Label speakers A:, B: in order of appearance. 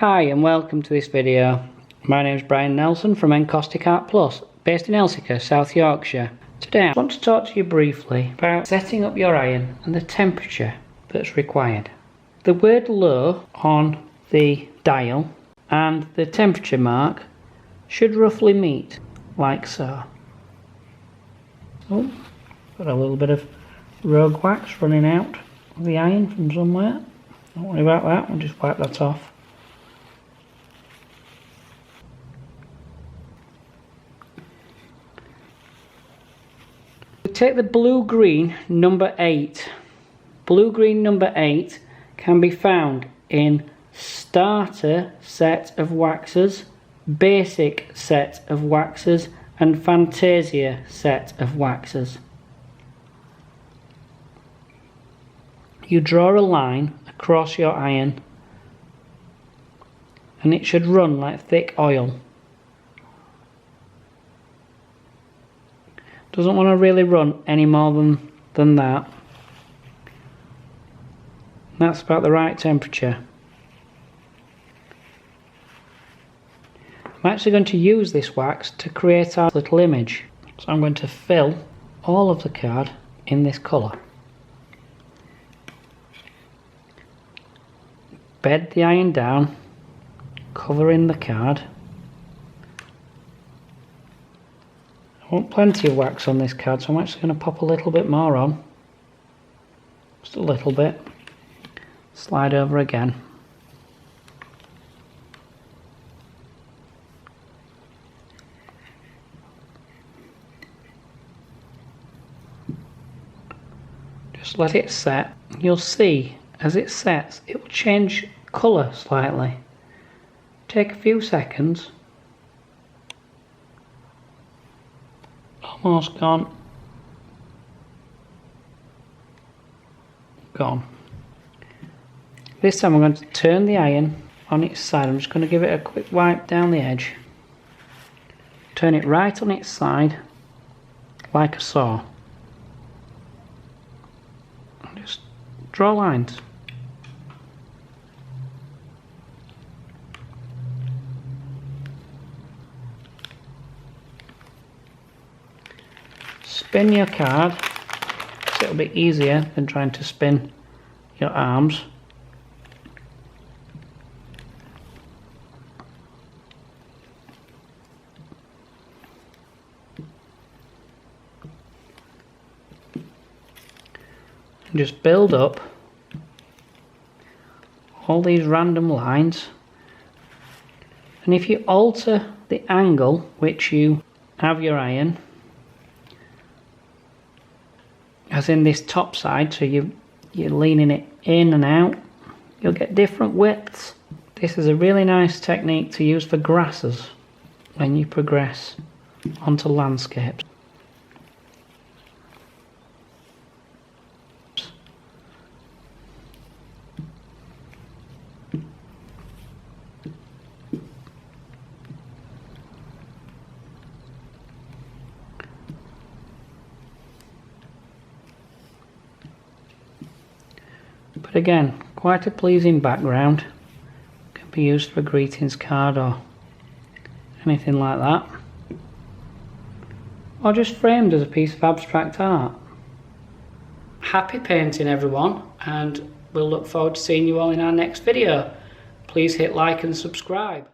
A: Hi and welcome to this video. My name is Brian Nelson from Encaustic Art Plus, based in Elsecar, South Yorkshire. Today I want to talk to you briefly about setting up your iron and the temperature that's required. The word low on the dial and the temperature mark should roughly meet, like so. Oh, got a little bit of rogue wax running out of the iron from somewhere. Don't worry about that, we'll just wipe that off. Take the blue-green number 8. Blue-green number 8 can be found in starter set of waxes, basic set of waxes and Fantasia set of waxes. You draw a line across your iron and it should run like thick oil. Doesn't want to really run any more than that. That's about the right temperature. I'm actually going to use this wax to create our little image. So I'm going to fill all of the card in this colour. Bed the iron down, covering the card. I want plenty of wax on this card, so I'm actually going to pop a little bit more on. Just a little bit. Slide over again. Just let it set. You'll see as it sets it will change colour slightly. Take a few seconds. Almost gone. Gone. This time I'm going to turn the iron on its side. I'm just going to give it a quick wipe down the edge. Turn it right on its side like a saw. And just draw lines. Spin your card, so it'll be easier than trying to spin your arms. And just build up all these random lines. And if you alter the angle which you have your iron, as in this top side, so you're leaning it in and out, you'll get different widths. This is a really nice technique to use for grasses when you progress onto landscapes. But again, quite a pleasing background. Can be used for a greetings card or anything like that. Or just framed as a piece of abstract art. Happy painting everyone, and we'll look forward to seeing you all in our next video. Please hit like and subscribe.